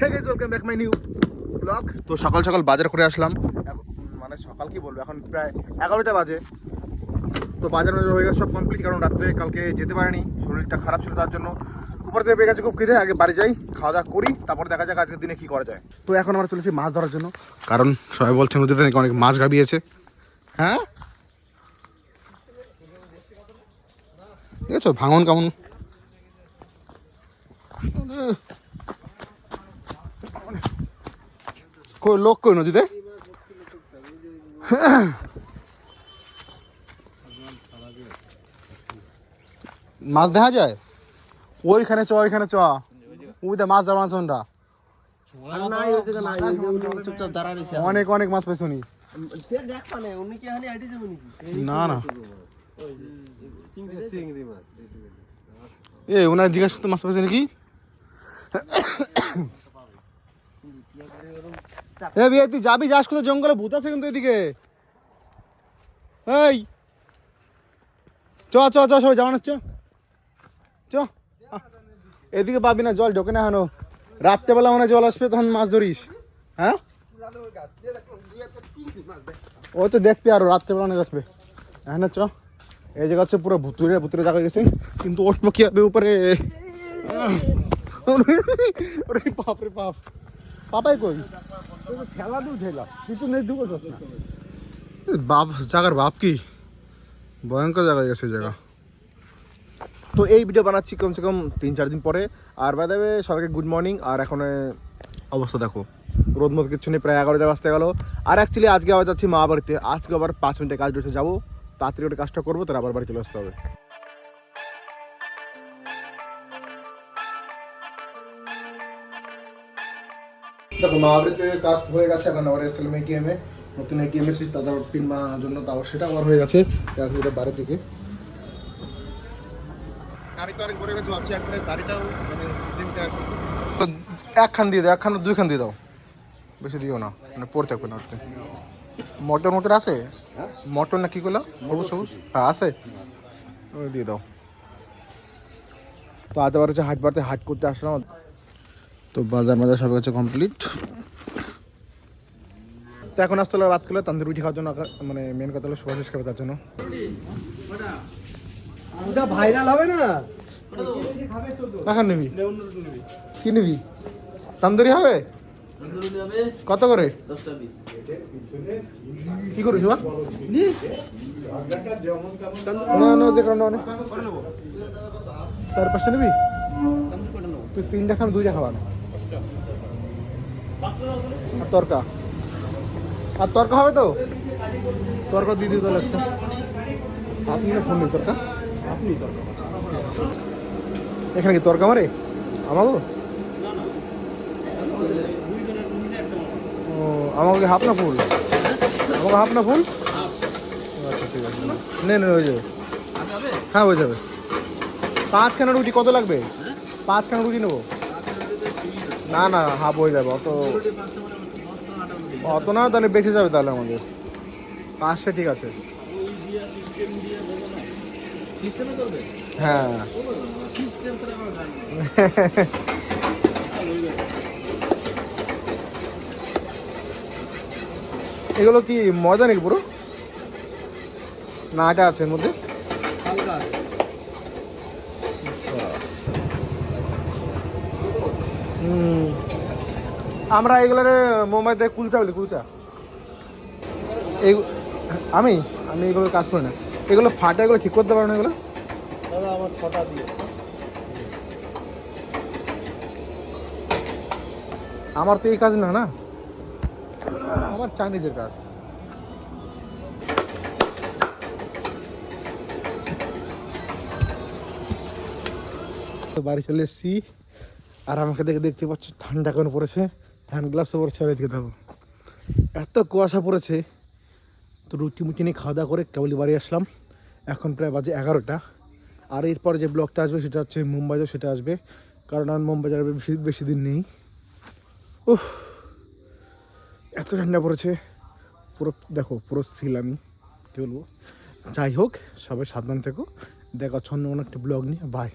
Hey guys, welcome back my new blog. তো সকাল সকাল বাজার করে আসলাম, মানে সকাল কি বলবো, এখন প্রায় 11টা বাজে। তো বাজার হয়ে গেছে সব কমপ্লিট, কারণ রাত্রে কালকে যেতে পারিনি, শরীরটা খারাপ ছিল, তার জন্য উপর থেকে পেয়ে গেছে খুব খিদে। আগে বাড়ি যাই, খাওয়া দাওয়া করি, তারপরে দেখা যাক আজকের দিনে কী করা যায়। তো এখন আমরা চলেছি মাছ ধরার জন্য, কারণ সবাই বলছে নদীতে নাকি অনেক মাছ গাবিয়েছে। হ্যাঁ ঠিক আছে, ভাঙন কেমন কই লোক কই নদীতে? মাছ দেখা যায় ওইখানে, ওইখানে ওইটা মাছ ধরা মাছ অনেক অনেক মাছ পাইছো নি? না না, এ ওনার জিজ্ঞাসা করতে মাছ পাইছে নাকি? এ বিয়ে তুই যাবি, যাস কোথায়? জঙ্গলে ভূত আছে কিন্তু এদিকে। এই চ চ চ, সবাই যাওয়া না, চ চ। এদিকে পাবি না, জল ঢোকে না এখনো। রাত্রেবেলা মানে জল আসবে, তখন মাছ ধরিস। হ্যাঁ ও তো দেখবি, আরো রাত্রেবেলা অনেক আসবে। হ্যাঁ না চ, এই জায়গা হচ্ছে পুরো ভুতুরে ভুতুরে জায়গা গেছে, কিন্তু ওঠবো কি হবে উপরে? ওরে বাপরে বাপ, পাপাই কই? খেলা দু ঠেলা, তুই তো নেই ঢুকো না। বাপ জায়গার বাপ কি ভয়ঙ্কর জায়গায় গেছে জায়গা। তো এই ভিডিও বানাচ্ছি কমসে কম 3-4 দিন পরে। আর বাই দ্য ওয়ে সবাইকে গুড মর্নিং। আর এখন অবস্থা দেখো, রোদ মত কিছু নেই, প্রায় 11টা বাজতে গেল। আর অ্যাকচুয়ালি আজকে আবার যাচ্ছি মা বাড়িতে, আজকে আবার 5 মিনিটের কাজ রয়েছে, যাবো তাড়াতাড়ি করে কাজটা করবো, তার আবার বাড়ি চলে আসতে হবে। দেখো মা বাড়িতে কাজ হয়ে গেছে, এখন আবার এসএলএম এটিএমে নতুন এটিএম এসেছি, তাদের পিন বানানোর জন্য, তাও সেটা আবার হয়ে গেছে। এখন এটা বাড়ির দিকে একখান দিয়ে দাও, একখান 2খান দিয়ে দাও, বেশি দিও না, মানে পড়ে থাকবে না। মটর মটর আছে, মটর না কি করলো, সবুজ সবুজ, হ্যাঁ আছে, ওই দিয়ে দাও। তো আজ আবার হচ্ছে হাট বাড়তে, হাট করতে আসলাম। তো বাজার মাজার সব হচ্ছে কমপ্লিট। তো এখন আসতে হলো রাত করলে তাদের রুটি খাওয়ার জন্য, মানে মেন কথা হলো সোয়াশিস খাবে, তার জন্য। ভাইরাল হবে না, কাকার নিবি? কি নিবি? তান্দুরি হবে? কত করে? কি করিস বা? না না, যে কারণে অনেক 4-5টা নিবি তুই, 3টা খান 2টা খাওয়া না। আর তরকা, আর তরকা হবে তো? তরকা দিয়ে দিই তাহলে একটা। আপনি না ফোন নেই তরকা, আপনি তরকা এখানে কি তরকা মারে আমাকে? ও আমাকে হাফ না ফুল? আমাকে হাফ না ফুল? আচ্ছা ঠিক আছে, নে নে, হয়ে যাবে। হ্যাঁ হয়ে যাবে। 5খানা রুটি কত লাগবে? 5খানা রুটি নেবো। না না, হাফ হয়ে যাবে, অত অত না, তাহলে বেঁচে যাবে তাহলে আমাদের 5টা, ঠিক আছে। হ্যাঁ এগুলো কি মজা নাকি পুরো? না আটা আছে এর মধ্যে? আমরা এগুলোরে মুম্বাইতে কুলচা বলি, কুলচা। এই আমি আমি এগুলো কাজ করি না, এগুলো ফাটা, এগুলো ঠিক করতে পারো না এগুলো? আমার 6টা দিয়ে, আমার তো এই কাজ না, না আমার চাইনিজের কাজ। তো বাড়ি চলে এসেছি, আর আমাকে দেখে দেখতে পাচ্ছ ঠান্ডা কেন পড়েছে, হ্যান্ড গ্লাভসও পড়েছে। আর এদিকে দেখো এত কুয়াশা পড়েছে। তো রুটি মুটি নিয়ে খাওয়া দাওয়া করে কেবলই বাড়ি আসলাম, এখন প্রায় বাজে 11টা। আর এরপরে যে ব্লগটা আসবে সেটা হচ্ছে মুম্বাইতে, সেটা আসবে, কারণ আর মুম্বাই যাবে বেশি দিন নেই। উফ এত ঠান্ডা পড়েছে, পুরো দেখো পুরো সিল, আমি কী বলবো। যাই হোক, সবাই সাবধান থেকো, দেখা হচ্ছে অন্য একটা ব্লগ নিয়ে, বাই।